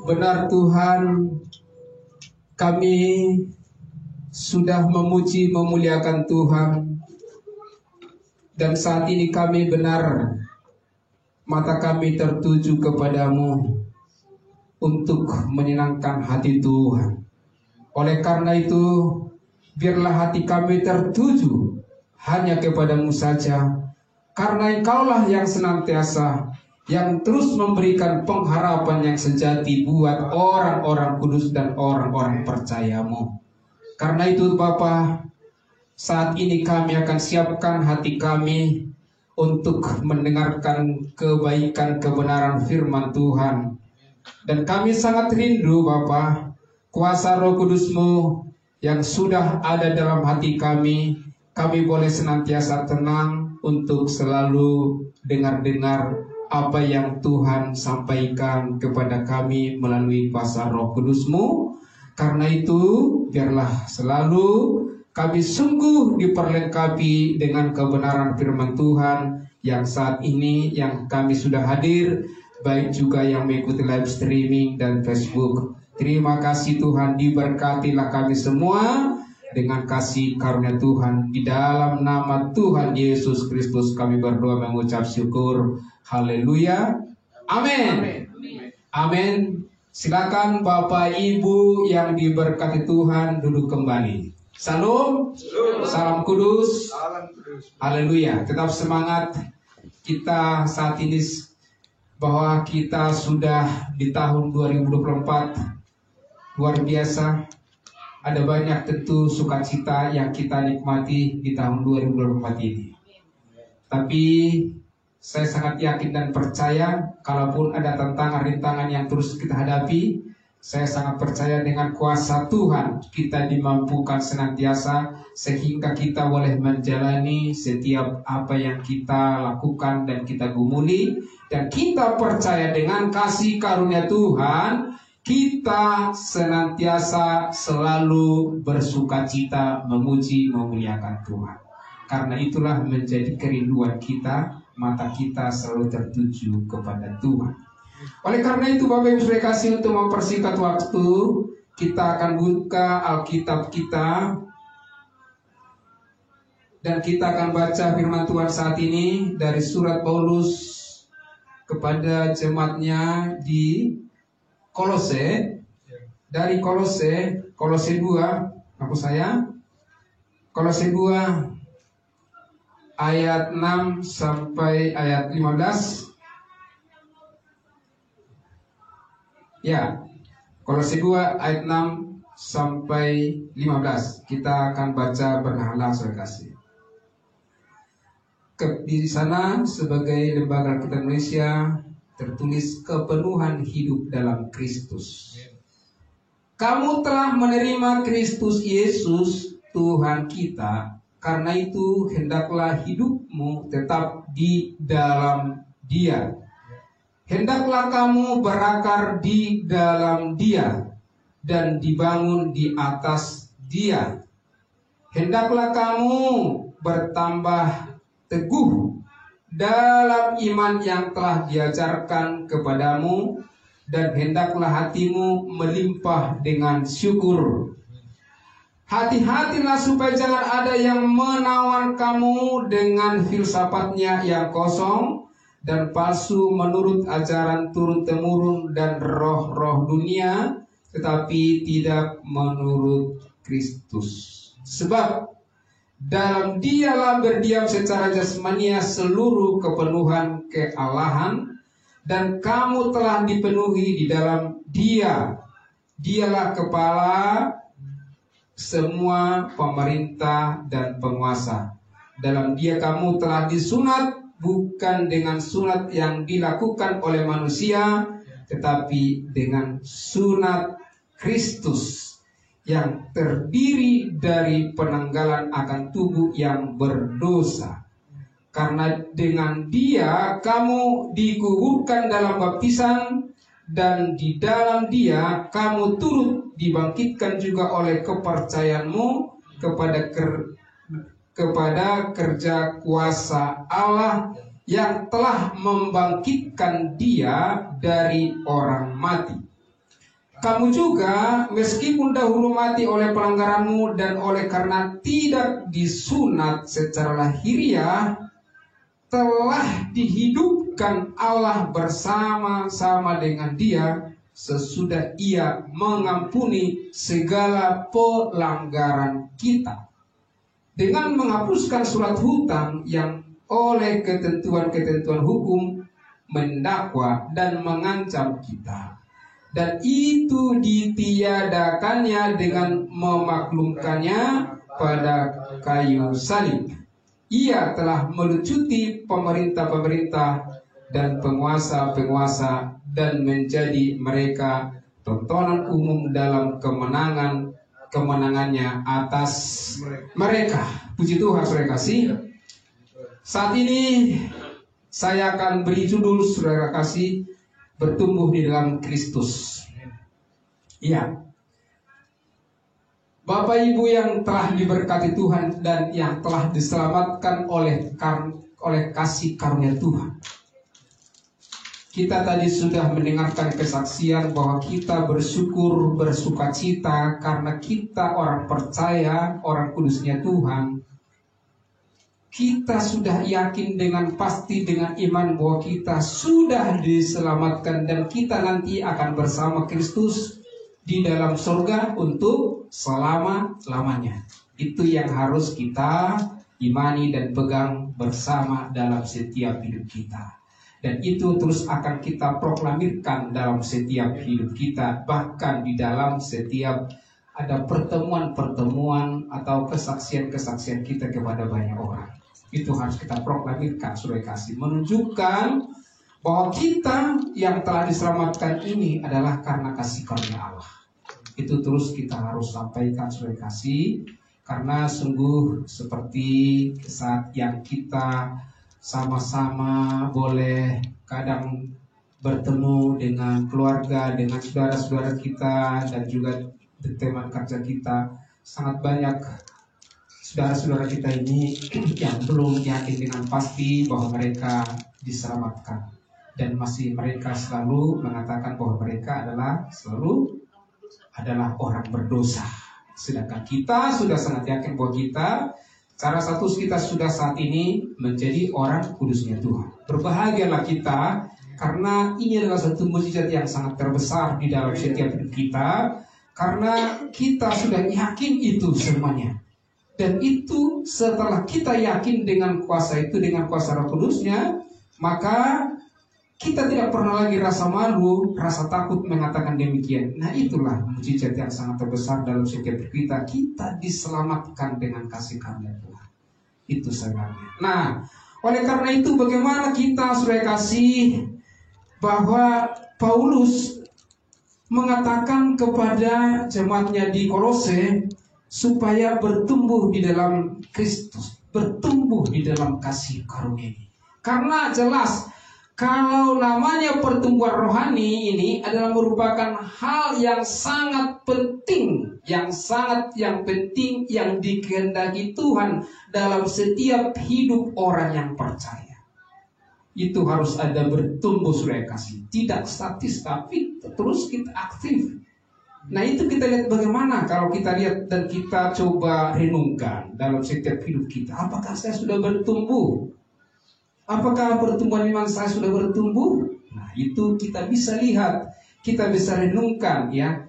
Benar Tuhan, kami sudah memuji memuliakan Tuhan. Dan saat ini kami benar, mata kami tertuju kepadamu untuk menyenangkan hati Tuhan. Oleh karena itu, biarlah hati kami tertuju hanya kepadamu saja. Karena Engkaulah yang senantiasa, yang terus memberikan pengharapan yang sejati buat orang-orang kudus dan orang-orang percayamu. Karena itu Bapa, saat ini kami akan siapkan hati kami untuk mendengarkan kebaikan kebenaran firman Tuhan. Dan kami sangat rindu Bapa, kuasa Roh Kudus-Mu yang sudah ada dalam hati kami boleh senantiasa tenang untuk selalu dengar-dengar apa yang Tuhan sampaikan kepada kami melalui kuasa Roh Kudus-Mu. Karena itu, biarlah selalu kami sungguh diperlengkapi dengan kebenaran firman Tuhan yang saat ini yang kami sudah hadir, baik juga yang mengikuti live streaming dan Facebook. Terima kasih Tuhan, diberkatilah kami semua dengan kasih karunia Tuhan. Di dalam nama Tuhan Yesus Kristus kami berdoa mengucap syukur. Haleluya. Amin. Amin. Silakan Bapak Ibu yang diberkati Tuhan duduk kembali. Salam. Salam kudus. Haleluya. Tetap semangat. Kita saat ini bahwa kita sudah di tahun 2024. Luar biasa. Ada banyak tentu sukacita yang kita nikmati di tahun 2024 ini. Tapi saya sangat yakin dan percaya, kalaupun ada tantangan-rintangan yang terus kita hadapi, saya sangat percaya dengan kuasa Tuhan kita dimampukan senantiasa sehingga kita boleh menjalani setiap apa yang kita lakukan dan kita gumuli. Dan kita percaya dengan kasih karunia Tuhan, kita senantiasa selalu bersukacita memuji memuliakan Tuhan. Karena itulah menjadi kerinduan kita, mata kita selalu tertuju kepada Tuhan. Oleh karena itu Bapak Ibu saya kasih untuk mempersingkat waktu, kita akan buka Alkitab kita dan kita akan baca firman Tuhan saat ini dari surat Paulus kepada jemaatnya di Kolose, dari Kolose 2, aku saya Kolose 2 ayat 6 sampai ayat 15. Ya, Kolose 2 ayat 6 sampai 15. Kita akan baca bernalar saya kasih. Di sana sebagai lembaga kita Indonesia tertulis kepenuhan hidup dalam Kristus. Kamu telah menerima Kristus Yesus Tuhan kita, karena itu hendaklah hidupmu tetap di dalam Dia. Hendaklah kamu berakar di dalam Dia dan dibangun di atas Dia. Hendaklah kamu bertambah teguh dalam iman yang telah diajarkan kepadamu, dan hendaklah hatimu melimpah dengan syukur. Hati-hatilah supaya jangan ada yang menawan kamu dengan filsafatnya yang kosong dan palsu menurut ajaran turun-temurun dan roh-roh dunia, tetapi tidak menurut Kristus. Sebab dalam Dialah berdiam secara jasmania seluruh kepenuhan kealahan, dan kamu telah dipenuhi di dalam Dia. Dialah kepala semua pemerintah dan penguasa. Dalam Dia kamu telah disunat, bukan dengan sunat yang dilakukan oleh manusia, tetapi dengan sunat Kristus yang terdiri dari penanggalan akan tubuh yang berdosa. Karena dengan Dia kamu dikuburkan dalam baptisan, dan di dalam Dia kamu turut dibangkitkan juga oleh kepercayaanmu kepada kerja kuasa Allah yang telah membangkitkan Dia dari orang mati. Kamu juga meskipun dahulu mati oleh pelanggaranmu dan oleh karena tidak disunat secara lahiriah, telah dihidupkan Allah bersama-sama dengan Dia sesudah Ia mengampuni segala pelanggaran kita, dengan menghapuskan surat hutang yang oleh ketentuan-ketentuan hukum mendakwa dan mengancam kita. Dan itu ditiadakannya dengan memaklumkannya pada kayu salib. Ia telah melucuti pemerintah-pemerintah dan penguasa-penguasa dan menjadi mereka tontonan umum dalam kemenangannya atas mereka. Puji Tuhan, saudara kasih. Saat ini saya akan beri judul, saudara kasih, bertumbuh di dalam Kristus. Ya, Bapak Ibu yang telah diberkati Tuhan dan yang telah diselamatkan oleh kasih karunia Tuhan. Kita tadi sudah mendengarkan kesaksian bahwa kita bersyukur, bersukacita karena kita orang percaya, orang kudusnya Tuhan. Kita sudah yakin dengan pasti dengan iman bahwa kita sudah diselamatkan dan kita nanti akan bersama Kristus di dalam surga untuk selama-lamanya. Itu yang harus kita imani dan pegang bersama dalam setiap hidup kita. Dan itu terus akan kita proklamirkan dalam setiap hidup kita, bahkan di dalam setiap ada pertemuan-pertemuan atau kesaksian-kesaksian kita kepada banyak orang. Itu harus kita proklamirkan, saudara kasih, menunjukkan bahwa kita yang telah diselamatkan ini adalah karena kasih karunia Allah. Itu terus kita harus sampaikan, saudara kasih, karena sungguh seperti saat yang kita sama-sama boleh kadang bertemu dengan keluarga, dengan saudara-saudara kita dan juga teman kerja kita, sangat banyak saudara-saudara kita ini yang belum yakin dengan pasti bahwa mereka diselamatkan, dan masih mereka selalu mengatakan bahwa mereka selalu adalah orang berdosa. Sedangkan kita sudah sangat yakin bahwa kita, cara satu kita sudah saat ini menjadi orang kudusnya Tuhan. Berbahagialah kita karena ini adalah satu mukjizat yang sangat terbesar di dalam setiap hidup kita, karena kita sudah yakin itu semuanya. Dan itu setelah kita yakin dengan kuasa itu, dengan kuasa Roh Kudusnya, maka kita tidak pernah lagi rasa malu, rasa takut mengatakan demikian. Nah, itulah mukjizat yang sangat terbesar dalam setiap kita. Kita diselamatkan dengan kasih karunia Tuhan. Itu sebenarnya. Nah, oleh karena itu bagaimana kita, saudara kasih, bahwa Paulus mengatakan kepada jemaatnya di Kolose supaya bertumbuh di dalam Kristus, bertumbuh di dalam kasih karunia ini. Karena jelas kalau namanya pertumbuhan rohani ini adalah merupakan hal yang sangat penting, yang penting yang dikehendaki Tuhan dalam setiap hidup orang yang percaya. Itu harus ada bertumbuh, saudara kasih, tidak statis tapi terus kita aktif. Nah, itu kita lihat bagaimana kalau kita lihat dan kita coba renungkan dalam setiap hidup kita. Apakah saya sudah bertumbuh? Apakah pertumbuhan iman saya sudah bertumbuh? Nah, itu kita bisa lihat, kita bisa renungkan ya.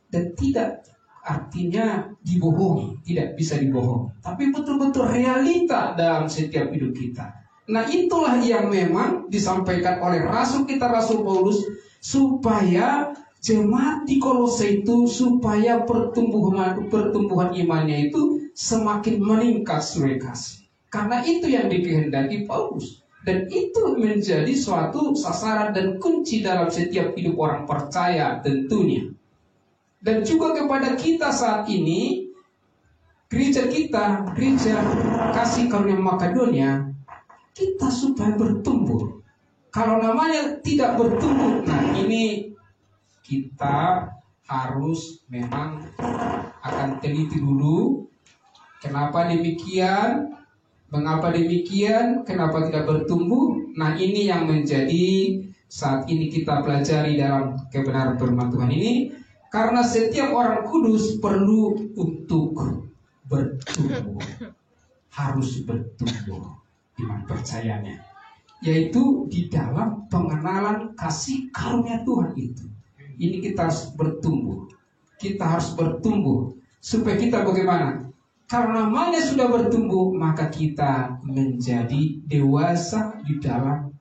Dan tidak artinya dibohongi, tidak bisa dibohongi. Tapi betul-betul realita dalam setiap hidup kita. Nah, itulah yang memang disampaikan oleh Rasul kita, Rasul Paulus, supaya jemaat di Kolose itu, supaya pertumbuhan imannya itu semakin meningkat, saudara kasih. Karena itu yang dikehendaki Paulus. Dan itu menjadi suatu sasaran dan kunci dalam setiap hidup orang percaya tentunya. Dan juga kepada kita saat ini, gereja kita, gereja kasih karunia Makedonia, kita supaya bertumbuh. Kalau namanya tidak bertumbuh, nah ini kita harus memang akan teliti dulu. Kenapa demikian? Mengapa demikian? Kenapa tidak bertumbuh? Nah, ini yang menjadi saat ini kita pelajari dalam kebenaran firman Tuhan ini. Karena setiap orang kudus perlu untuk bertumbuh. Harus bertumbuh iman percayanya. Yaitu di dalam pengenalan kasih karunia Tuhan itu. Ini kita harus bertumbuh. Kita harus bertumbuh. Supaya kita bagaimana? Karena namanya sudah bertumbuh, maka kita menjadi dewasa di dalam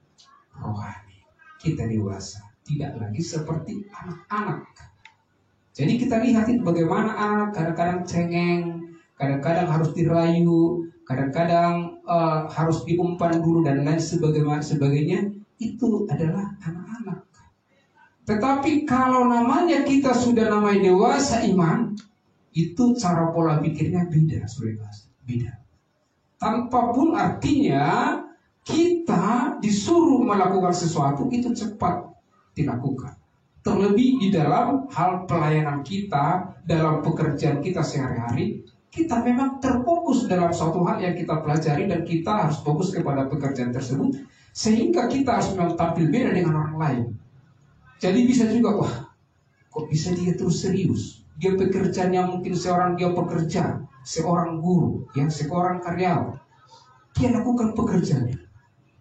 rohani. Kita dewasa, tidak lagi seperti anak-anak. Jadi kita lihat bagaimana anak kadang-kadang cengeng, kadang-kadang harus dirayu, kadang-kadang harus diumpan dulu dan lain sebagainya. Itu adalah anak-anak. Tetapi kalau namanya kita sudah namanya dewasa iman, itu cara pola pikirnya beda, saudara. Beda. Tanpa pun artinya kita disuruh melakukan sesuatu itu cepat dilakukan. Terlebih di dalam hal pelayanan kita, dalam pekerjaan kita sehari-hari, kita memang terfokus dalam suatu hal yang kita pelajari dan kita harus fokus kepada pekerjaan tersebut, sehingga kita harus memang tampil beda dengan orang lain. Jadi bisa juga, wah, kok bisa dia terus serius? Dia pekerjaannya mungkin dia pekerja, seorang guru, yang seorang karyawan. Dia lakukan pekerjaannya.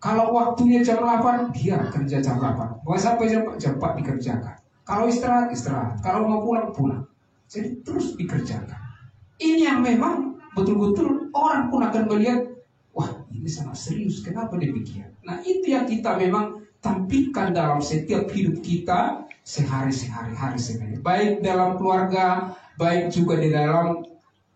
Kalau waktunya jam 8, dia kerja jam 8. Mau sampai jam 4 dikerjakan. Kalau istirahat. Kalau mau pulang. Jadi terus dikerjakan. Ini yang memang betul-betul orang pun akan melihat, wah ini sangat serius, kenapa demikian? Nah itu yang kita memang tampilkan dalam setiap hidup kita sehari-hari. Baik dalam keluarga, baik juga di dalam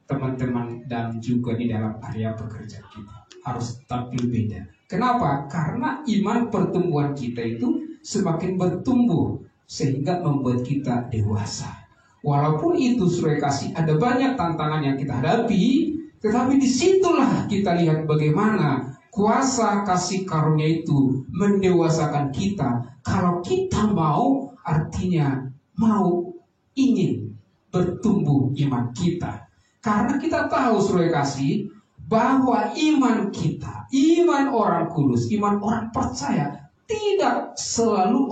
teman-teman, dan juga di dalam area pekerjaan kita. Harus tampil beda. Kenapa? Karena iman pertumbuhan kita itu semakin bertumbuh sehingga membuat kita dewasa. Walaupun itu saudara kasih ada banyak tantangan yang kita hadapi, tetapi disitulah kita lihat bagaimana kuasa kasih karunia itu mendewasakan kita. Kalau kita mau, artinya mau, ingin bertumbuh iman kita. Karena kita tahu saudara kasih bahwa iman kita, iman orang kudus, iman orang percaya tidak selalu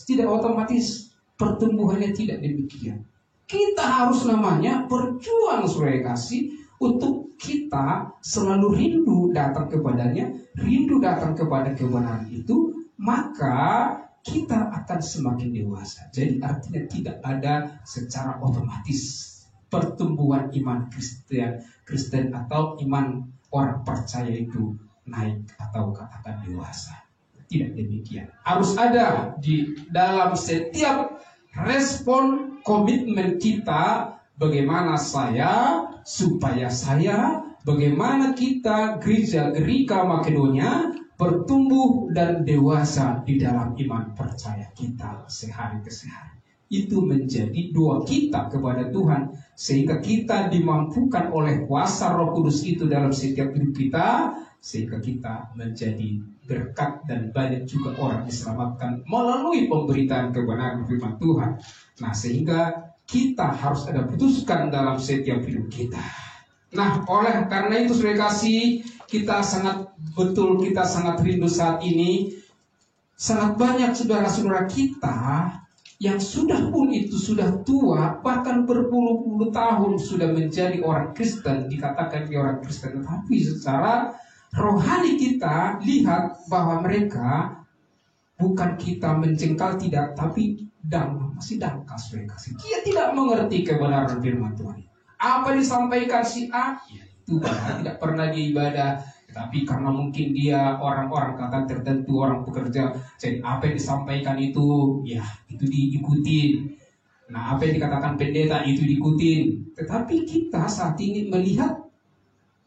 tidak otomatis pertumbuhannya tidak demikian. Kita harus namanya berjuang saudara kasih untuk kita selalu rindu datang kepadanya, rindu datang kepada kebenaran itu, maka kita akan semakin dewasa. Jadi artinya tidak ada secara otomatis pertumbuhan iman Kristen atau iman orang percaya itu naik atau katakan dewasa. Tidak demikian. Harus ada di dalam setiap respon komitmen kita, bagaimana bagaimana kita gereja Gerika Makedonia bertumbuh dan dewasa di dalam iman percaya kita sehari ke sehari. Itu menjadi doa kita kepada Tuhan, sehingga kita dimampukan oleh kuasa Roh Kudus itu dalam setiap hidup kita, sehingga kita menjadi berkat dan banyak juga orang diselamatkan melalui pemberitaan kebenaran firman Tuhan. Nah, sehingga kita harus ada putuskan dalam setiap hidup kita. Nah, oleh karena itu saudara kasih, kita sangat rindu saat ini. Sangat banyak saudara-saudara kita yang sudah tua, bahkan berpuluh-puluh tahun sudah menjadi orang Kristen, dikatakan dia orang Kristen, tapi secara rohani kita lihat bahwa mereka bukan kita menjengkal, tidak, tapi masih dangkal mereka. Dia tidak mengerti kebenaran firman Tuhan. Apa disampaikan si A, ya, itu tidak pernah dia ibadah. Tapi karena mungkin dia orang-orang kata tertentu, orang pekerja, jadi apa yang disampaikan itu, ya itu diikutin. Nah, apa yang dikatakan pendeta itu diikutin. Tetapi kita saat ini melihat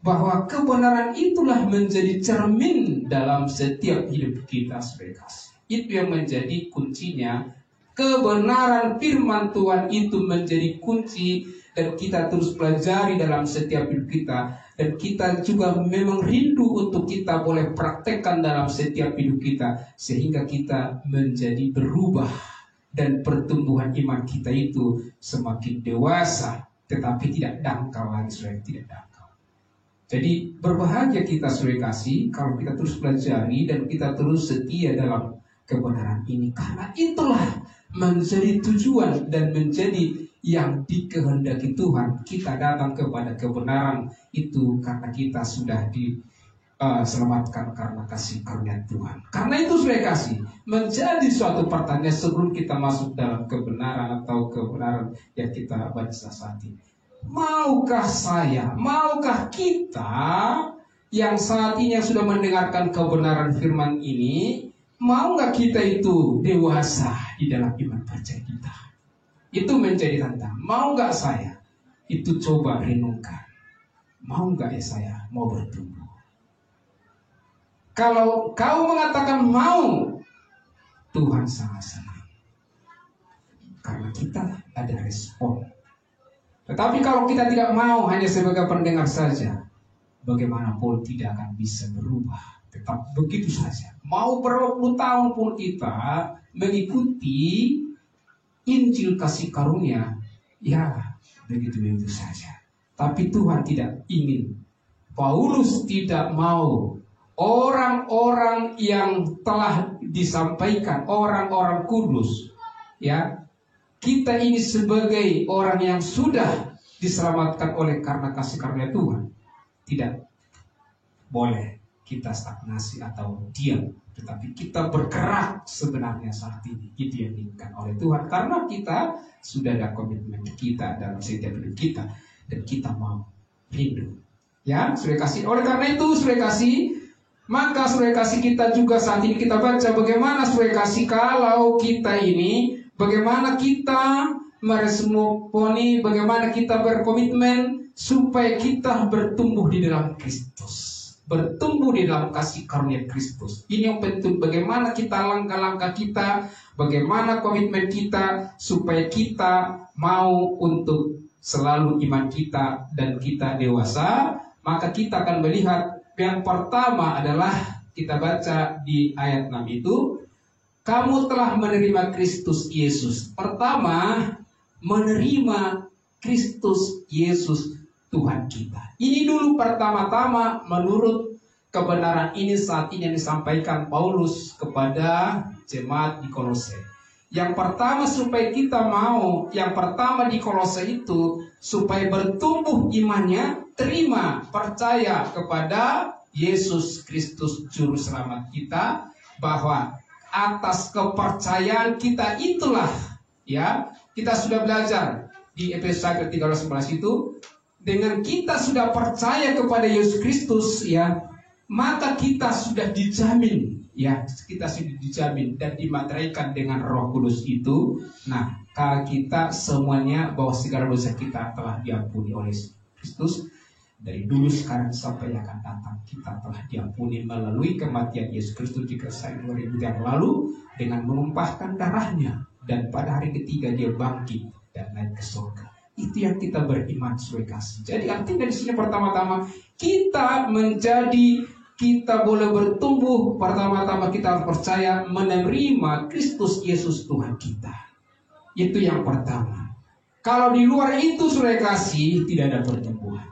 bahwa kebenaran itulah menjadi cermin dalam setiap hidup kita sebagai kasih. Itu yang menjadi kuncinya. Kebenaran firman Tuhan itu menjadi kunci, dan kita terus pelajari dalam setiap hidup kita. Dan kita juga memang rindu untuk kita boleh praktekkan dalam setiap hidup kita, sehingga kita menjadi berubah dan pertumbuhan iman kita itu semakin dewasa, tetapi tidak dangkal lagi, tidak dangkal. Jadi berbahagia kita saudara kasih kalau kita terus pelajari dan kita terus setia dalam kebenaran ini. Karena itulah menjadi tujuan dan menjadi yang dikehendaki Tuhan. Kita datang kepada kebenaran itu karena kita sudah diselamatkan karena kasih karunia Tuhan. Karena itu sudah kasih menjadi suatu pertanyaan sebelum kita masuk dalam kebenaran atau kebenaran yang kita baca saat ini. Maukah saya, maukah kita yang saat ini yang sudah mendengarkan kebenaran firman ini, mau nggak kita itu dewasa di dalam iman percaya kita? Itu menjadi tantangan. Mau nggak saya itu coba renungkan? Mau nggak ya saya mau bertumbuh? Kalau kau mengatakan mau, Tuhan sangat senang. Karena kita ada respon. Tetapi kalau kita tidak mau hanya sebagai pendengar saja, bagaimanapun tidak akan bisa berubah. Tetap begitu saja. Mau berapa puluh tahun pun kita mengikuti Injil kasih karunia, ya begitu-begitu saja. Tapi Tuhan tidak ingin. Paulus tidak mau orang-orang yang telah disampaikan, orang-orang kudus, ya, kita ini sebagai orang yang sudah diselamatkan oleh karena kasih karunia Tuhan, tidak boleh kita stagnasi atau diam, tetapi kita bergerak sebenarnya saat ini. Itu yang diinginkan oleh Tuhan, karena kita sudah ada komitmen kita dalam setiap hidup kita, dan kita mau rindu. Ya, sudah kasih. Oleh karena itu, sudah kasih, maka sudah kasih kita juga saat ini kita baca bagaimana sudah kasih kalau kita ini, bagaimana kita meresponi, bagaimana kita berkomitmen supaya kita bertumbuh di dalam Kristus. Bertumbuh di dalam kasih karunia Kristus. Ini yang penting, bagaimana kita langkah-langkah kita, bagaimana komitmen kita supaya kita mau untuk selalu iman kita dan kita dewasa. Maka kita akan melihat yang pertama adalah kita baca di ayat 6 itu, kamu telah menerima Kristus Yesus. Pertama, menerima Kristus Yesus Tuhan kita. Ini dulu pertama-tama menurut kebenaran ini saat ini yang disampaikan Paulus kepada jemaat di Kolose. Yang pertama supaya kita mau, yang pertama di Kolose itu supaya bertumbuh imannya, terima, percaya kepada Yesus Kristus Juru Selamat kita, bahwa atas kepercayaan kita itulah, ya, kita sudah belajar di Efesus 13:11 itu, dengan kita sudah percaya kepada Yesus Kristus, ya, maka kita sudah dijamin, ya, kita sudah dijamin dan dimateraikan dengan Roh Kudus itu. Nah, kita semuanya bahwa segala dosa kita telah diampuni oleh Kristus. Dari dulu, sekarang, sampai yang akan datang, kita telah diampuni melalui kematian Yesus Kristus di Kristus 2000 yang lalu dengan menumpahkan darahnya, dan pada hari ketiga dia bangkit dan naik ke surga. Itu yang kita beriman sesuai kasih. Jadi artinya di sini pertama-tama kita boleh bertumbuh. Pertama-tama kita harus percaya menerima Kristus Yesus Tuhan kita. Itu yang pertama. Kalau di luar itu sesuai kasih, tidak ada pertumbuhan.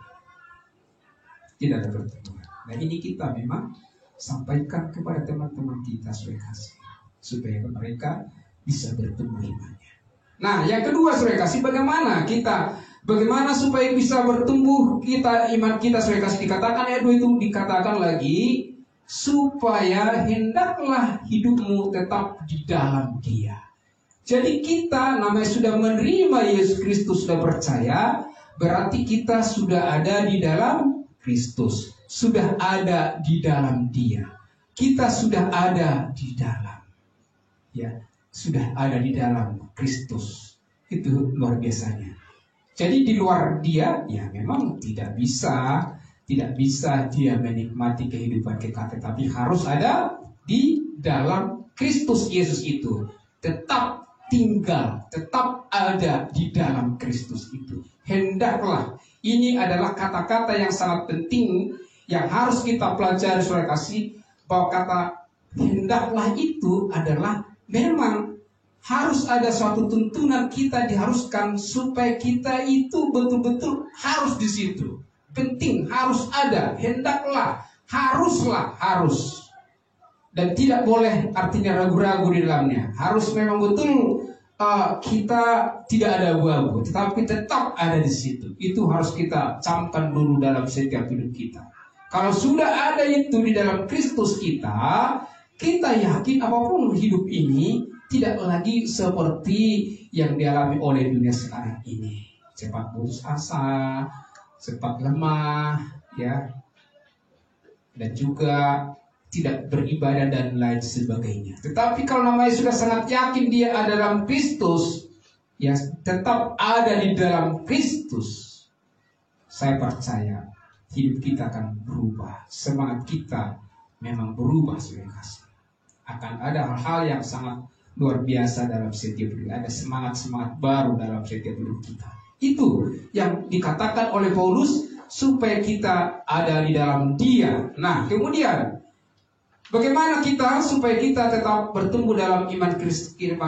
Tidak ada pertumbuhan. Nah, ini kita memang sampaikan kepada teman-teman kita sesuai kasih, supaya mereka bisa bertumbuh imannya. Nah, yang kedua saudara kasih, bagaimana supaya bisa bertumbuh kita, iman kita saudara kasih. Dikatakan ayat 2 itu, dikatakan lagi, supaya hendaklah hidupmu tetap di dalam Dia. Jadi kita namanya sudah menerima Yesus Kristus, sudah percaya, berarti kita sudah ada di dalam Kristus, sudah ada di dalam Dia. Kita sudah ada di dalam, ya, sudah ada di dalam Kristus. Itu luar biasanya. Jadi di luar Dia, ya memang tidak bisa dia menikmati kehidupan kita, tetapi harus ada di dalam Kristus Yesus itu. Tetap tinggal, tetap ada di dalam Kristus itu. Hendaklah, ini adalah kata-kata yang sangat penting yang harus kita pelajari saudara kasih, bahwa kata hendaklah itu adalah memang harus ada suatu tuntunan, kita diharuskan supaya kita itu betul-betul harus di situ. Penting, harus ada, hendaklah, haruslah, harus. Dan tidak boleh artinya ragu-ragu di dalamnya. Harus memang betul kita tidak ada abu-abu, tetapi tetap ada di situ. Itu harus kita camkan dulu dalam setiap hidup kita. Kalau sudah ada itu di dalam Kristus kita, kita yakin apapun hidup ini tidak lagi seperti yang dialami oleh dunia sekarang ini. Cepat putus asa, cepat lemah, ya, dan juga tidak beribadah dan lain sebagainya. Tetapi kalau namanya sudah sangat yakin dia ada dalam Kristus, ya tetap ada di dalam Kristus, saya percaya hidup kita akan berubah. Semangat kita memang berubah, saudara kasih. Akan ada hal-hal yang sangat luar biasa dalam setiap hidup. Ada semangat-semangat baru dalam setiap hidup kita. Itu yang dikatakan oleh Paulus, supaya kita ada di dalam Dia. Nah, kemudian bagaimana kita supaya kita tetap bertumbuh dalam iman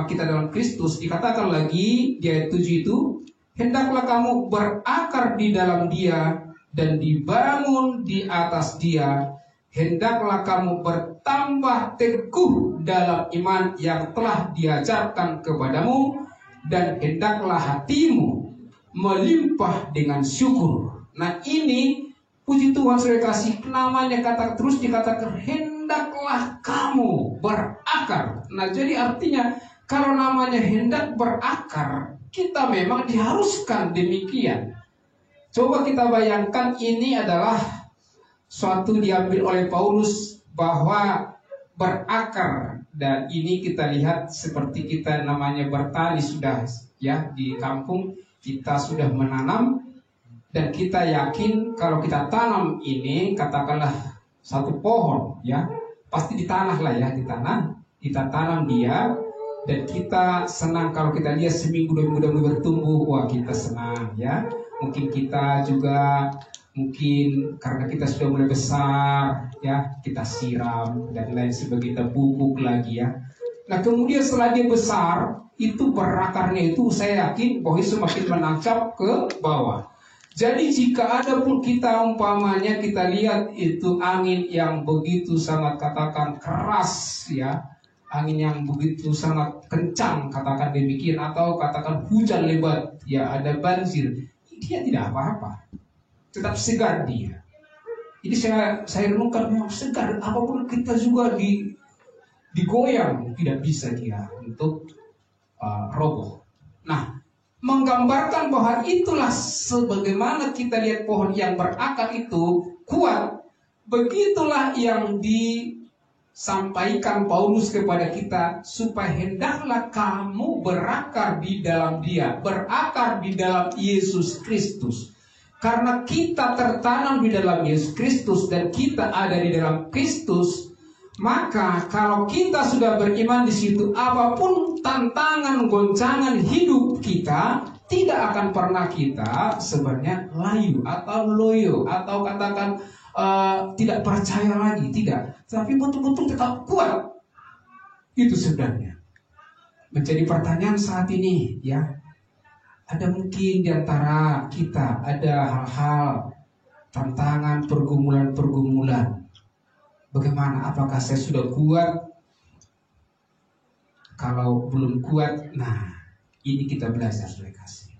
kita dalam Kristus? Dikatakan lagi di ayat 7 itu, hendaklah kamu berakar di dalam Dia dan dibangun di atas Dia. Hendaklah kamu bertambah teguh dalam iman yang telah diajarkan kepadamu, dan hendaklah hatimu melimpah dengan syukur. Nah, ini puji Tuhan, saudara kasih, namanya terus dikatakan hendaklah kamu berakar. Nah, jadi artinya kalau namanya hendak berakar, kita memang diharuskan demikian. Coba kita bayangkan, ini adalah suatu diambil oleh Paulus bahwa berakar, dan ini kita lihat seperti kita namanya bertani sudah, ya, di kampung kita sudah menanam, dan kita yakin kalau kita tanam ini, katakanlah satu pohon, ya, pasti di tanah lah, ya, di tanah kita tanam dia, dan kita senang kalau kita lihat seminggu dua minggu mulai bertumbuh, wah kita senang, ya. Mungkin kita juga karena kita sudah mulai besar, ya, kita siram dan lain sebagainya, kita pupuk lagi, ya. Nah, kemudian setelah dia besar, itu berakarnya itu saya yakin bahwa semakin menancap ke bawah. Jadi jika ada pun kita umpamanya kita lihat itu angin yang begitu sangat katakan keras, ya, angin yang begitu sangat kencang, katakan demikian, atau katakan hujan lebat, ya, ada banjir, dia tidak apa-apa, tetap segar dia. Ini saya renungkan, memang segar, apapun kita juga digoyang, tidak bisa dia untuk roboh. Nah, menggambarkan bahwa itulah sebagaimana kita lihat pohon yang berakar itu kuat, begitulah yang disampaikan Paulus kepada kita, supaya hendaklah kamu berakar di dalam Dia, berakar di dalam Yesus Kristus. Karena kita tertanam di dalam Yesus Kristus dan kita ada di dalam Kristus, maka kalau kita sudah beriman di situ, apapun tantangan, goncangan hidup kita, tidak akan pernah kita sebenarnya layu atau loyo atau katakan tidak percaya lagi, tidak. Tapi betul-betul tetap kuat. Itu sebenarnya menjadi pertanyaan saat ini, ya. Ada mungkin di antara kita ada hal-hal, tantangan, pergumulan-pergumulan. Bagaimana? Apakah saya sudah kuat? Kalau belum kuat, nah ini kita belajar, saudara kasih.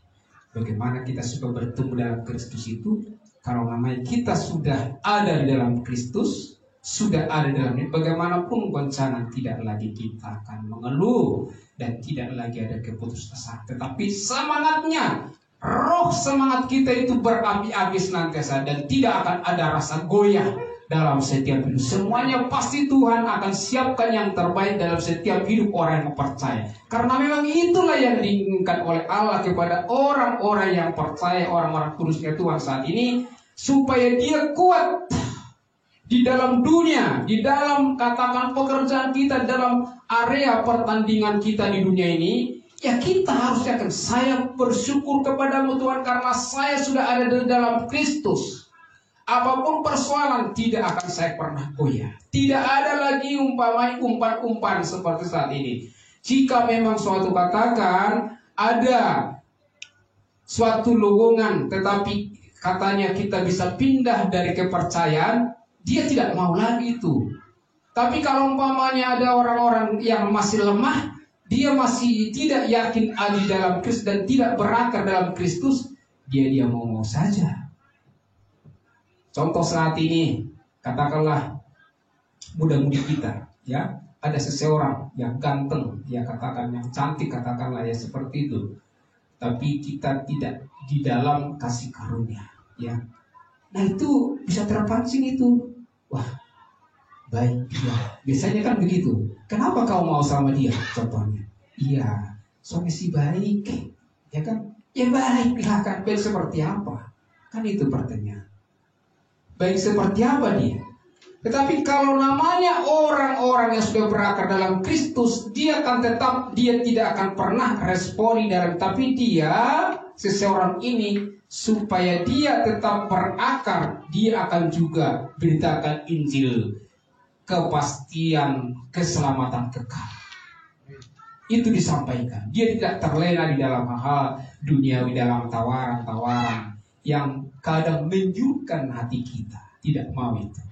Bagaimana kita sudah bertemu dalam Kristus itu? Kalau namanya kita sudah ada di dalam Kristus, sudah ada di dalam ini, bagaimanapun goncangan tidak lagi kita akan mengeluh dan tidak lagi ada keputusasaan. Tetapi semangatnya, roh semangat kita itu berapi-api senantiasa dan tidak akan ada rasa goyah dalam setiap hidup. Semuanya pasti Tuhan akan siapkan yang terbaik dalam setiap hidup orang yang percaya. Karena memang itulah yang diinginkan oleh Allah kepada orang-orang yang percaya, orang-orang kudusnya Tuhan saat ini, supaya dia kuat di dalam dunia, di dalam katakan pekerjaan kita, dalam area pertandingan kita di dunia ini. Ya, kita harus yakin, saya bersyukur kepadamu Tuhan karena saya sudah ada di dalam Kristus. Apapun persoalan tidak akan saya pernah goyah. Tidak ada lagi umpamanya umpan-umpan seperti saat ini. Jika memang suatu katakan ada suatu lowongan, tetapi katanya kita bisa pindah dari kepercayaan, dia tidak mau lagi itu. Tapi kalau umpamanya ada orang-orang yang masih lemah, dia masih tidak yakin ada di dalam Kristus dan tidak berakar dalam Kristus, dia mau saja. Contoh saat ini, katakanlah muda-mudi kita, ya, ada seseorang yang ganteng, ya katakan yang cantik, katakanlah ya seperti itu. Tapi kita tidak di dalam kasih karunia, ya. Nah itu bisa terpancing itu. Wah, baik ya. Biasanya kan begitu. Kenapa kau mau sama dia? Contohnya. Iya, suami si baik, ya kan? Ya baik lah kan. Baik seperti apa? Kan itu pertanyaan. Baik seperti apa dia? Tetapi kalau namanya orang-orang yang sudah berakar dalam Kristus, dia tidak akan pernah responi dalam, tapi seseorang ini supaya dia tetap berakar, dia akan juga beritakan Injil, kepastian keselamatan kekal. Itu disampaikan. Dia tidak terlena di dalam hal duniawi, dalam tawaran-tawaran yang kadang menyurutkan hati kita. Tidak mau itu.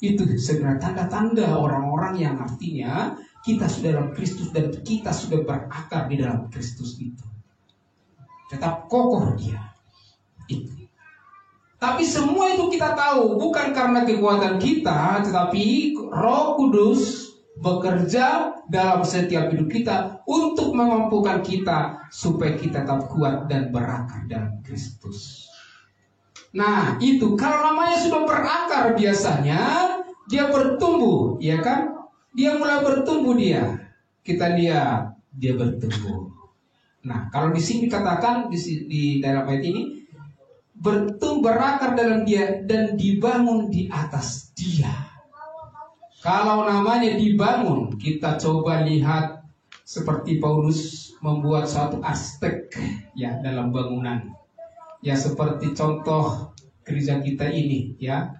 Itu sebenarnya tanda-tanda orang-orang yang artinya kita sudah dalam Kristus dan kita sudah berakar di dalam Kristus itu. Tetap kokoh dia. Itu. Tapi semua itu kita tahu bukan karena kekuatan kita, tetapi Roh Kudus bekerja dalam setiap hidup kita untuk memampukan kita supaya kita tetap kuat dan berakar dalam Kristus. Nah, itu kalau namanya sudah berakar biasanya dia bertumbuh, ya kan? Dia mulai bertumbuh dia. Kita lihat dia bertumbuh. Nah, kalau di sini dikatakan di dalam ayat ini berakar dalam dia dan dibangun di atas dia. Kalau namanya dibangun, kita coba lihat seperti Paulus membuat suatu aspek ya dalam bangunan. Ya seperti contoh gereja kita ini ya.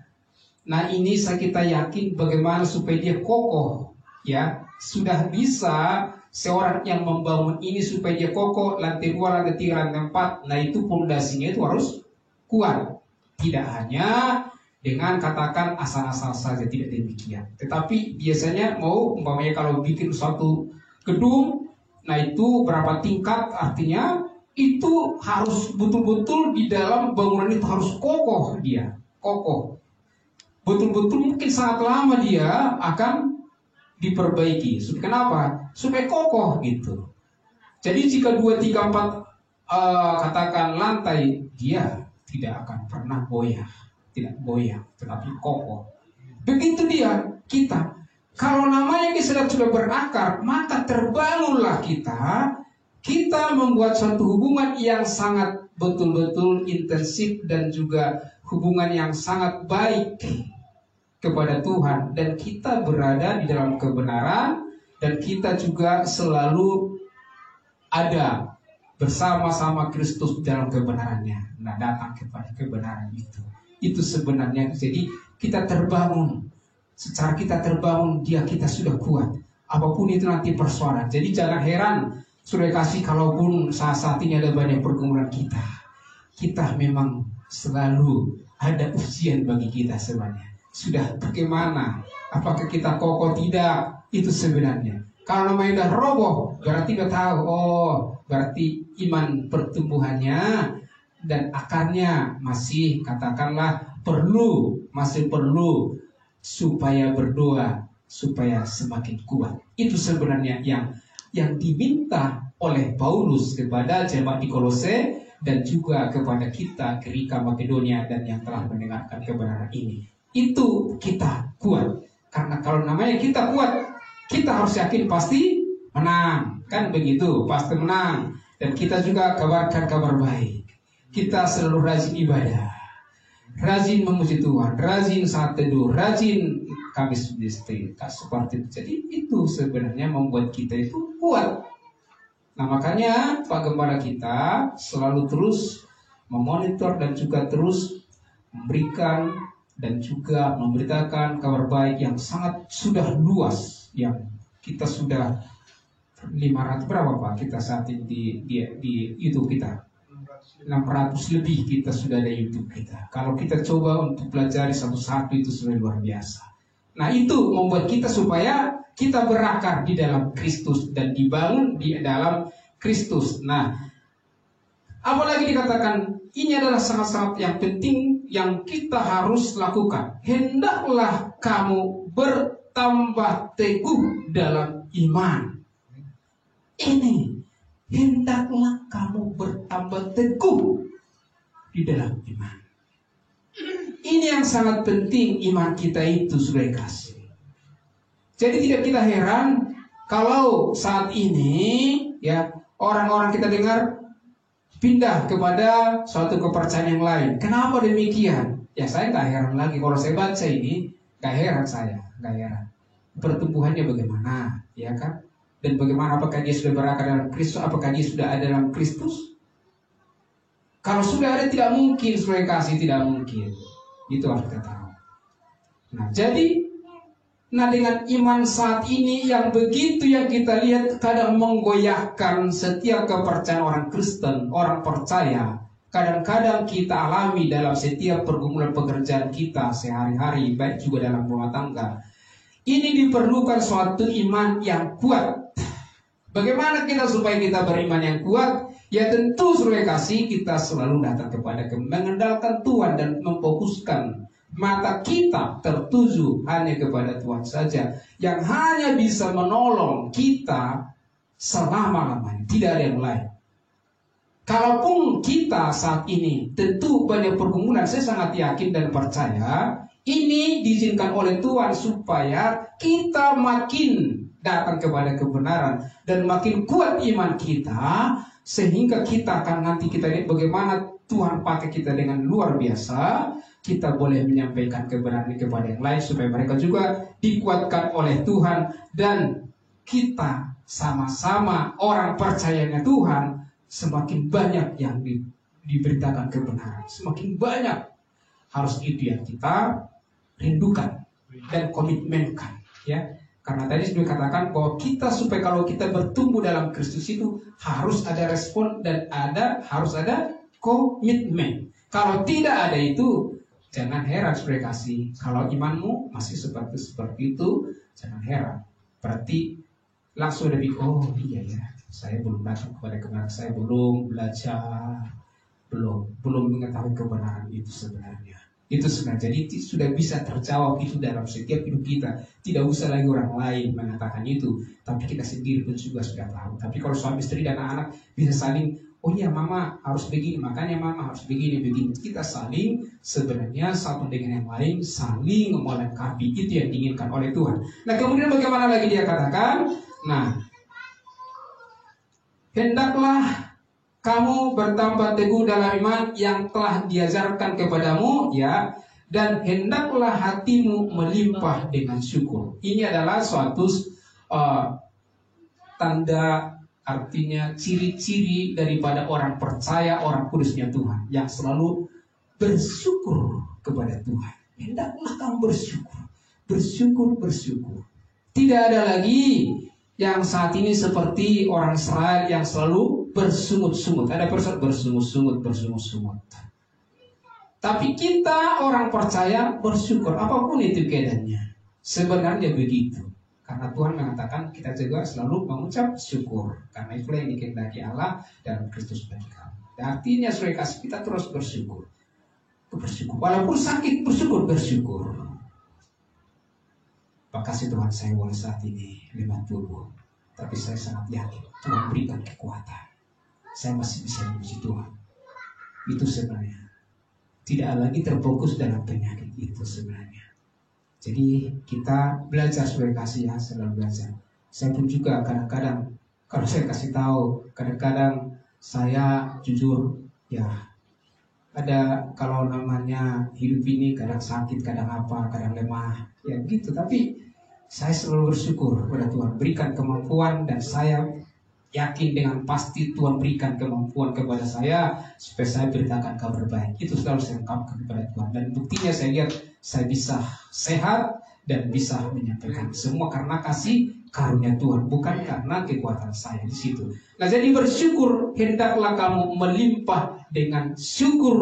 Nah ini kita yakin bagaimana supaya dia kokoh ya. Sudah bisa seorang yang membangun ini supaya dia kokoh, lantai 2, lantai 3, lantai 4. Nah itu pondasinya itu harus kuat. Tidak hanya dengan katakan asal-asal saja, tidak demikian. Tetapi biasanya umpamanya kalau bikin suatu gedung, nah itu berapa tingkat, artinya itu harus betul-betul di dalam bangunan itu harus kokoh dia, kokoh. Betul-betul mungkin sangat lama dia akan diperbaiki. Kenapa? Supaya kokoh gitu. Jadi jika 2, 3, 4 katakan lantai, dia tidak akan pernah goyah. Tidak goyah, tetapi kokoh. Begitu dia, kita. Kalau namanya kita sudah berakar, maka terbangunlah kita. Kita membuat suatu hubungan yang sangat betul-betul intensif dan juga hubungan yang sangat baik kepada Tuhan. Dan kita berada di dalam kebenaran dan kita juga selalu ada bersama-sama Kristus dalam kebenarannya. Nah, datang kepada kebenaran itu. Itu sebenarnya. Jadi kita terbangun. Secara kita terbangun, kita sudah kuat. Apapun itu nanti persoalan. Jadi jangan heran. Sudah kasih kalaupun saat ini ada banyak pergumulan kita memang selalu ada ujian bagi kita sebenarnya. Sudah bagaimana? Apakah kita kokoh? Tidak. Itu sebenarnya. Kalau namanya udah roboh, berarti udah tahu. Berarti iman pertumbuhannya dan akarnya masih katakanlah masih perlu supaya berdoa supaya semakin kuat. Itu sebenarnya yang diminta oleh Paulus kepada jemaat di Kolose dan juga kepada kita Gerika Makedonia dan yang telah mendengarkan kebenaran ini. Itu kita kuat. Karena kalau namanya kita kuat, kita harus yakin pasti menang. Kan begitu, pasti menang. Dan kita juga kabarkan kabar baik. Kita selalu rajin ibadah, rajin memuji Tuhan, rajin saat teduh, rajin Kamis seperti itu. Jadi itu sebenarnya membuat kita itu kuat. Nah makanya Pak Gembala kita selalu terus memonitor dan juga terus memberikan dan juga memberitakan kabar baik yang sangat sudah luas, yang kita sudah 500 berapa Pak kita saat ini di YouTube kita 600 lebih kita sudah ada YouTube kita. Kalau kita coba untuk pelajari satu-satu itu sudah luar biasa. Nah, itu membuat kita supaya kita berakar di dalam Kristus dan dibangun di dalam Kristus. Nah, apalagi dikatakan ini adalah sangat-sangat yang penting yang kita harus lakukan. Hendaklah kamu bertambah teguh dalam iman. Ini, hendaklah kamu bertambah teguh di dalam iman. Ini yang sangat penting iman kita itu, saudara kasih. Jadi tidak kita heran kalau saat ini ya orang-orang kita dengar pindah kepada suatu kepercayaan yang lain. Kenapa demikian? Ya saya nggak heran lagi kalau saya baca ini, nggak heran saya, nggak heran. Pertumbuhannya bagaimana, ya kan? Dan bagaimana, apakah dia sudah berakar dalam Kristus? Apakah dia sudah ada dalam Kristus? Kalau sudah ada, tidak mungkin, saudara kasih, tidak mungkin. Itu harus kita tahu. Nah, jadi, dengan iman saat ini yang begitu yang kita lihat kadang menggoyahkan setiap kepercayaan orang Kristen, orang percaya. Kadang-kadang kita alami dalam setiap pergumulan pekerjaan kita sehari-hari, baik juga dalam rumah tangga. Ini diperlukan suatu iman yang kuat. Bagaimana kita supaya kita beriman yang kuat? Ya tentu saudara kasih, kita selalu datang kepada mengandalkan Tuhan dan memfokuskan mata kita tertuju hanya kepada Tuhan saja, yang hanya bisa menolong kita selama-lamanya, tidak ada yang lain. Kalaupun kita saat ini tentu banyak pergumulan, saya sangat yakin dan percaya ini diizinkan oleh Tuhan supaya kita makin datang kepada kebenaran dan makin kuat iman kita, sehingga kita akan nanti kita lihat bagaimana Tuhan pakai kita dengan luar biasa. Kita boleh menyampaikan kebenaran kepada yang lain supaya mereka juga dikuatkan oleh Tuhan, dan kita sama-sama orang percayanya Tuhan semakin banyak yang diberitakan kebenaran, semakin banyak. Harus itu yang kita rindukan dan komitmenkan, ya. Karena tadi sudah katakan bahwa kita supaya kalau kita bertumbuh dalam Kristus itu harus ada respon dan harus ada komitmen. Kalau tidak ada itu, jangan heran saudara kasih. Kalau imanmu masih seperti itu, jangan heran. Berarti langsung lebih, oh iya ya, saya belum datang kepada kebenaran, saya belum belajar, belum mengetahui kebenaran itu sebenarnya. Itu sebenarnya jadi sudah bisa terjawab itu dalam setiap hidup kita. Tidak usah lagi orang lain mengatakan itu, tapi kita sendiri pun juga sudah tahu. Tapi kalau suami istri dan anak bisa saling, oh iya mama harus begini, makanya mama harus begini. Kita saling sebenarnya satu dengan yang lain, saling melengkapi. Itu yang diinginkan oleh Tuhan. Nah kemudian bagaimana lagi dia katakan? Nah, hendaklah kamu bertambah teguh dalam iman yang telah diajarkan kepadamu, ya, dan hendaklah hatimu melimpah dengan syukur. Ini adalah suatu tanda, artinya ciri-ciri daripada orang percaya, orang kudusnya Tuhan, yang selalu bersyukur kepada Tuhan. Hendaklah kamu bersyukur. Tidak ada lagi yang saat ini seperti orang Israel yang selalu bersungut-sungut. Ada persoalan bersungut-sungut. Tapi kita orang percaya bersyukur apapun itu keadaannya. Sebenarnya begitu. Karena Tuhan mengatakan kita juga selalu mengucap syukur. Karena itulah yang dikehendaki Allah dalam Kristus bagi kamu. Artinya saudara kasih, kita terus bersyukur. Walaupun sakit bersyukur. Makasih Tuhan, saya boleh saat ini lemah tubuh, tapi saya sangat yakin Tuhan berikan kekuatan. Saya masih bisa memuji Tuhan. Itu sebenarnya tidak lagi terfokus dalam penyakit itu sebenarnya. Jadi kita belajar sebagai kasih, ya, selalu belajar. Saya pun juga kadang-kadang kalau saya kasih tahu, kadang-kadang saya jujur, ya ada kalau namanya hidup ini kadang sakit, kadang apa, kadang lemah, ya gitu. Tapi saya selalu bersyukur kepada Tuhan, berikan kemampuan, dan saya yakin dengan pasti Tuhan berikan kemampuan kepada saya supaya saya beritakan kabar baik. Itu selalu saya ungkapkan kepada Tuhan, dan buktinya saya lihat saya bisa sehat dan bisa menyampaikan semua karena kasih karunia Tuhan, bukan karena kekuatan saya di situ. Nah, jadi bersyukur, hendaklah kamu melimpah dengan syukur,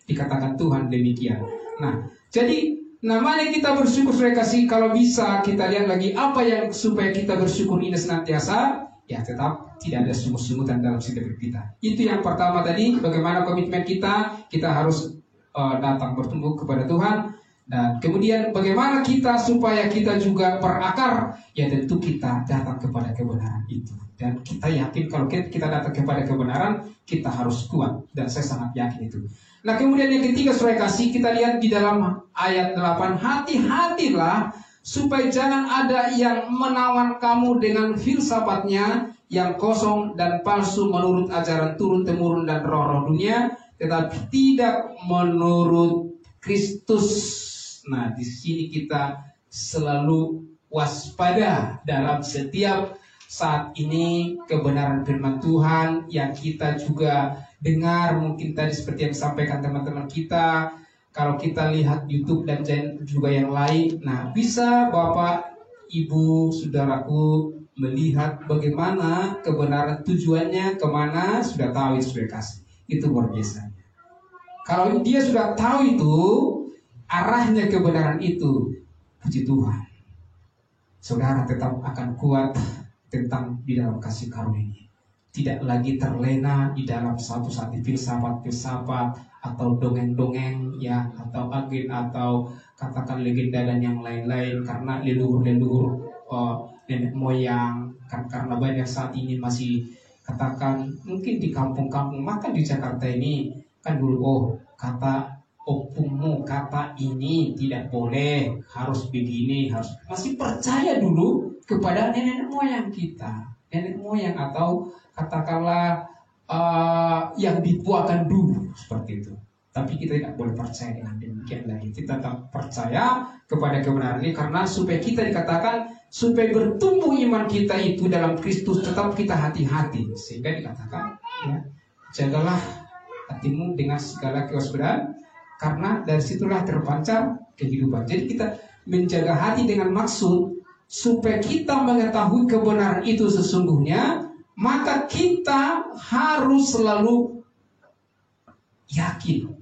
dikatakan Tuhan demikian. Nah, jadi Namanya kita bersyukur, saudara kasih, kalau bisa kita lihat lagi apa yang supaya kita bersyukur ini senantiasa, ya tetap tidak ada sungut-sungutan dalam setiap kita. Itu yang pertama tadi, bagaimana komitmen kita harus datang bertumbuh kepada Tuhan. Dan kemudian bagaimana kita supaya kita juga berakar, ya tentu kita datang kepada kebenaran itu. Dan kita yakin kalau kita datang kepada kebenaran, kita harus kuat. Dan saya sangat yakin itu. Nah kemudian yang ketiga, saudara kasih, kita lihat di dalam ayat 8, hati-hatilah supaya jangan ada yang menawan kamu dengan filsafatnya yang kosong dan palsu menurut ajaran turun-temurun dan roh-roh dunia, tetapi tidak menurut Kristus. Nah di sini kita selalu waspada dalam setiap saat ini kebenaran firman Tuhan yang kita juga dengar, mungkin tadi seperti yang disampaikan teman-teman kita, kalau kita lihat YouTube dan juga yang lain, nah bisa Bapak, Ibu, Saudaraku melihat bagaimana kebenaran tujuannya kemana, sudah tahu itu, sudah kasih, itu luar biasa. Kalau dia sudah tahu itu arahnya kebenaran itu, puji Tuhan, saudara tetap akan kuat tentang di dalam kasih karunia ini. Tidak lagi terlena di dalam satu-satu filsafat atau dongeng-dongeng ya, atau agen atau katakan legenda dan yang lain-lain, karena leluhur nenek moyang kan, karena banyak saat ini masih katakan mungkin di kampung-kampung, maka di Jakarta ini kan dulu kata opungmu kata ini tidak boleh, harus begini, harus masih percaya dulu kepada nenek moyang kita, nenek moyang atau katakanlah yang dituakan dulu seperti itu. Tapi kita tidak boleh percaya dengan demikian lagi. Kita tetap percaya kepada kebenaran ini, karena supaya kita dikatakan supaya bertumbuh iman kita itu dalam Kristus, tetap kita hati-hati, sehingga dikatakan ya, jagalah hatimu dengan segala kewaspadaan, karena dari situlah terpancar kehidupan. Jadi kita menjaga hati dengan maksud supaya kita mengetahui kebenaran itu sesungguhnya, maka kita harus selalu yakin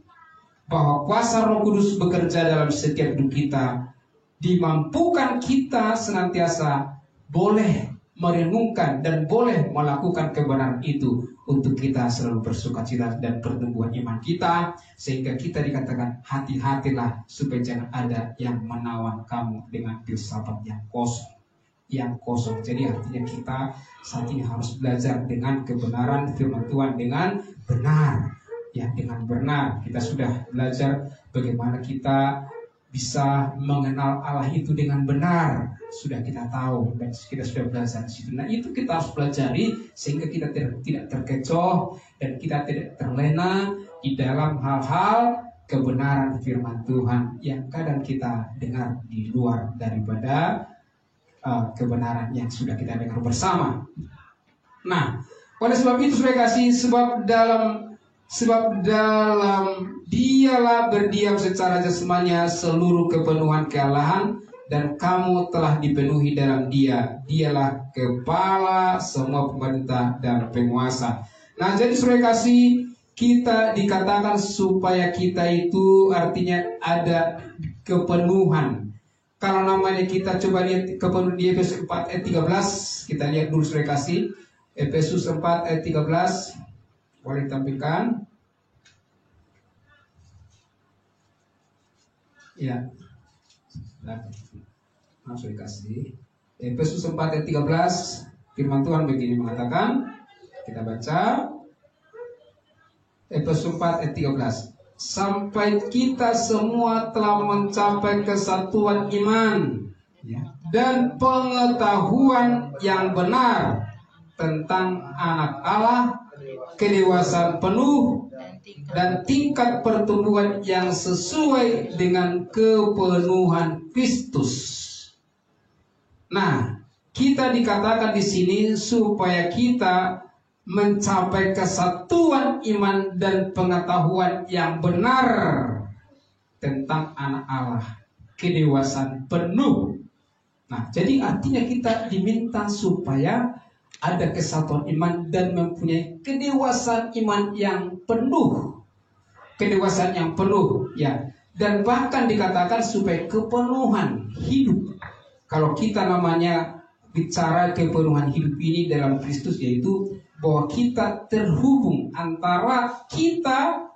bahwa kuasa Roh Kudus bekerja dalam setiap hidup kita, dimampukan kita senantiasa boleh merenungkan dan boleh melakukan kebenaran itu untuk kita selalu bersukacita dan pertumbuhan iman kita, sehingga kita dikatakan hati-hatilah supaya jangan ada yang menawan kamu dengan filsafat yang kosong. Jadi artinya kita saat ini harus belajar dengan kebenaran firman Tuhan dengan benar. Ya, dengan benar kita sudah belajar bagaimana kita bisa mengenal Allah itu dengan benar. Sudah kita tahu dan kita sudah belajar di situ. Nah, itu kita harus pelajari sehingga kita tidak terkecoh dan kita tidak terlena di dalam hal-hal kebenaran firman Tuhan yang kadang kita dengar di luar daripada kebenaran yang sudah kita dengar bersama. Nah, oleh sebab itu sudah kasih, sebab dalam dialah berdiam secara jasmania seluruh kepenuhan kealahan, dan kamu telah dipenuhi dalam dialah kepala semua pemerintah dan penguasa. Nah, jadi sudah kasih, kita dikatakan supaya kita itu artinya ada kepenuhan. Kalau namanya kita coba lihat kepenuhan di Efesus 4 ayat 13, kita lihat dulu sudah kasih. Efesus 4 ayat 13, boleh ditampilkan? Ya. Langsung dikasih. Efesus 4 ayat 13, firman Tuhan begini mengatakan, kita baca Efesus 4 ayat 13. Sampai kita semua telah mencapai kesatuan iman dan pengetahuan yang benar tentang anak Allah, kedewasaan penuh dan tingkat pertumbuhan yang sesuai dengan kepenuhan Kristus. Nah, kita dikatakan di sini supaya kita mencapai kesatuan iman dan pengetahuan yang benar tentang anak Allah, kedewasaan penuh. Nah, jadi artinya kita diminta supaya ada kesatuan iman dan mempunyai kedewasaan iman yang penuh. Kedewasaan yang penuh, ya. dan bahkan dikatakan supaya kepenuhan hidup. Kalau kita namanya bicara kepenuhan hidup ini dalam Kristus, yaitu bahwa kita terhubung antara kita,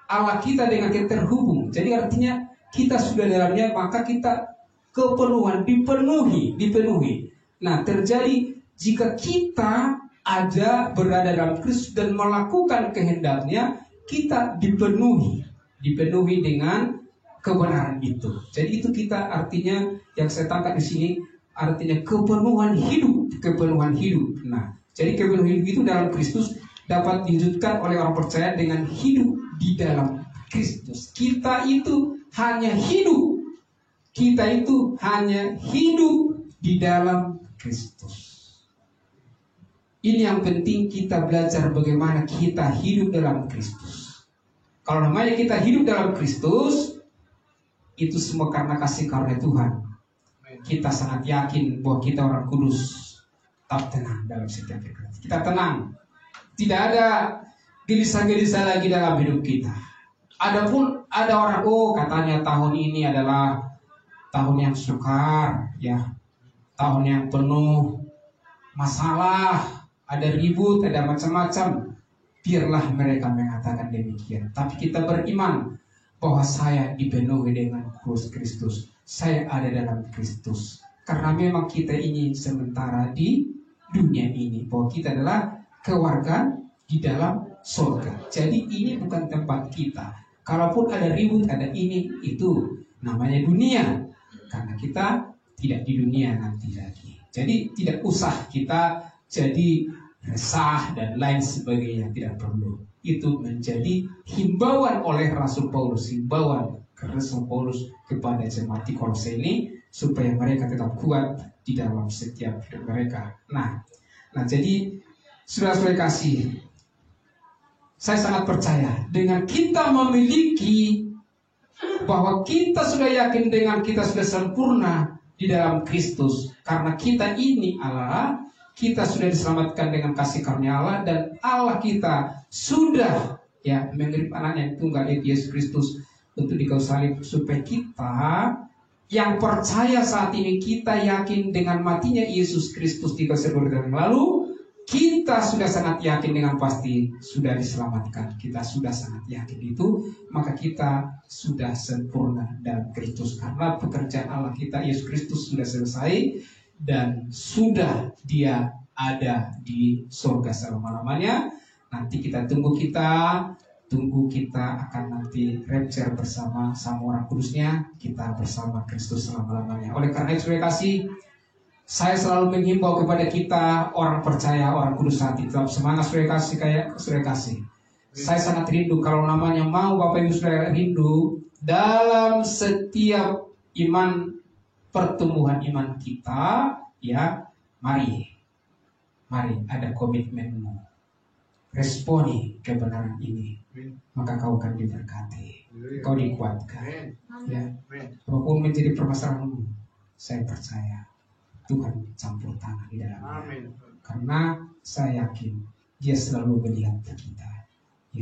Allah kita dengan kita terhubung. Jadi artinya kita sudah dalamnya, maka kita kepenuhan, dipenuhi. Nah, terjadi jika kita ada berada dalam Kristus dan melakukan kehendaknya, kita dipenuhi dengan kebenaran itu. Jadi itu kita artinya yang saya tangkap di sini artinya kepenuhan hidup. Nah, jadi kepenuhan hidup itu dalam Kristus dapat diwujudkan oleh orang percaya dengan hidup di dalam Kristus. Kita itu hanya hidup di dalam Kristus. Ini yang penting, kita belajar bagaimana kita hidup dalam Kristus. Kalau namanya kita hidup dalam Kristus, itu semua karena kasih karunia Tuhan. Kita sangat yakin bahwa kita orang kudus, tetap tenang dalam setiap pikiran. Kita tenang, tidak ada gelisah-gelisah lagi dalam hidup kita. Adapun ada orang, katanya tahun ini adalah tahun yang sukar, ya, tahun yang penuh masalah, ada ribut, ada macam-macam. Biarlah mereka mengatakan demikian. Tapi kita beriman bahwa saya dipenuhi dengan Kristus. Saya ada dalam Kristus. Karena memang kita ini sementara di dunia ini, bahwa kita adalah keluarga di dalam surga. Jadi ini bukan tempat kita. Kalaupun ada ribut, ada ini, itu namanya dunia. Karena kita tidak di dunia nanti lagi. Jadi tidak usah kita jadi resah dan lain sebagainya, tidak perlu. Itu menjadi himbauan oleh Rasul Paulus, himbauan ke Rasul Paulus kepada jemaat di Kolose ini, supaya mereka tetap kuat di dalam setiap hidup mereka. Nah jadi saudara-saudara kasih, saya sangat percaya dengan kita memiliki bahwa kita sudah yakin dengan kita sudah sempurna di dalam Kristus, karena kita ini Allah. Kita sudah diselamatkan dengan kasih karunia Allah, dan Allah kita sudah mengirim anaknya yang tunggal, yaitu Yesus Kristus, untuk di kayu salib, supaya kita yang percaya saat ini, kita yakin dengan matinya Yesus Kristus di kayu salib yang lalu, kita sudah sangat yakin dengan pasti sudah diselamatkan. Kita sudah sangat yakin itu, maka kita sudah sempurna dalam Kristus, karena pekerjaan Allah kita Yesus Kristus sudah selesai. Dan sudah dia ada di surga selama-lamanya. Nanti kita tunggu kita akan nanti rapture bersama orang kudusnya. Kita bersama Kristus selama-lamanya. Oleh karena itu, saya selalu menghimbau kepada kita orang percaya, orang kudus saat itu, tetap semangat saudara kasih. Saya sangat rindu, kalau namanya mau Bapak Ibu Saudara rindu dalam setiap pertumbuhan iman kita, mari ada komitmenmu, responi kebenaran ini, maka kau akan diberkati, kau dikuatkan. Apapun menjadi permasalahanmu, saya percaya Tuhan campur tangan di dalamnya. Karena saya yakin Dia selalu melihat kita.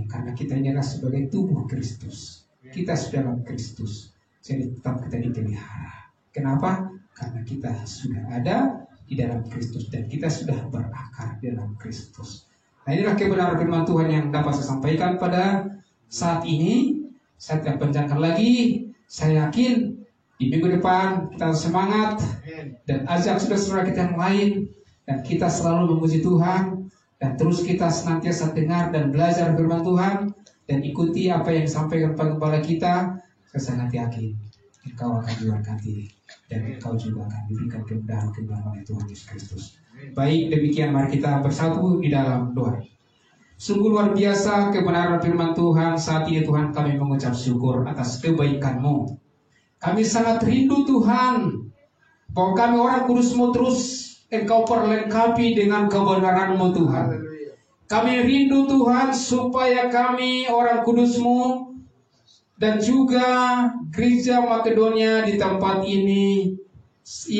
Karena kita ini adalah sebagai tubuh Kristus, kita sudah dalam Kristus, jadi tetap kita dipelihara. Kenapa? Karena kita sudah ada di dalam Kristus dan kita sudah berakar di dalam Kristus. Nah, inilah kebenaran firman Tuhan yang dapat saya sampaikan pada saat ini. Saya tidak panjangkan lagi. Saya yakin di minggu depan kita semangat dan ajak saudara-saudara kita yang lain, dan kita selalu memuji Tuhan, dan terus kita senantiasa dengar dan belajar firman Tuhan dan ikuti apa yang disampaikan kepada kita. Saya sangat yakin engkau akan diberkati dan engkau juga akan diberikan kemudahan oleh Tuhan Yesus Kristus. Baik, demikian mari kita bersatu di dalam doa. Sungguh luar biasa kebenaran firman Tuhan. Saat ini Tuhan, kami mengucap syukur atas kebaikan-Mu. Kami sangat rindu Tuhan, bahwa kami orang kudus-Mu terus engkau perlengkapi dengan kebenaran-Mu Tuhan. Kami rindu Tuhan supaya kami orang kudus-Mu dan juga gereja Makedonia di tempat ini,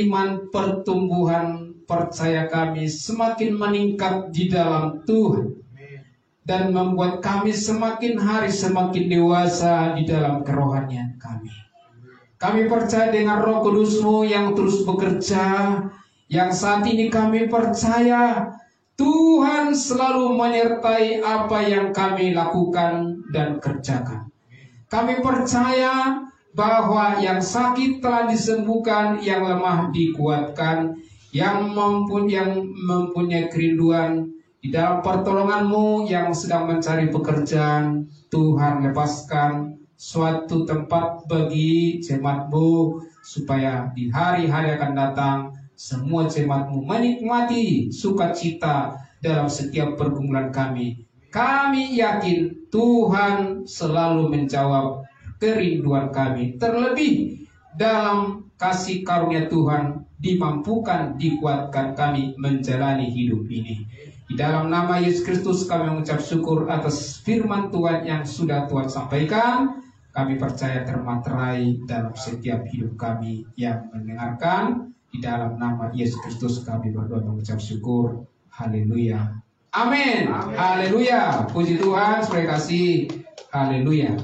iman pertumbuhan percaya kami semakin meningkat di dalam Tuhan. dan membuat kami semakin hari semakin dewasa di dalam kerohanian kami. Kami percaya dengan Roh Kudus-Mu yang terus bekerja, yang saat ini kami percaya Tuhan selalu menyertai apa yang kami lakukan dan kerjakan. Kami percaya bahwa yang sakit telah disembuhkan, yang lemah dikuatkan, yang mempunyai kerinduan di dalam pertolongan-Mu, yang sedang mencari pekerjaan, Tuhan lepaskan suatu tempat bagi jemaat-Mu, supaya di hari-hari akan datang semua jemaat-Mu menikmati sukacita dalam setiap pergumulan kami. Kami yakin Tuhan selalu menjawab kerinduan kami, terlebih dalam kasih karunia Tuhan dimampukan, dikuatkan kami menjalani hidup ini. Di dalam nama Yesus Kristus kami mengucap syukur atas firman Tuhan yang sudah Tuhan sampaikan. Kami percaya termaterai dalam setiap hidup kami yang mendengarkan. Di dalam nama Yesus Kristus kami berdoa mengucap syukur. Haleluya. Amin. Haleluya. Puji Tuhan, terima kasih. Haleluya.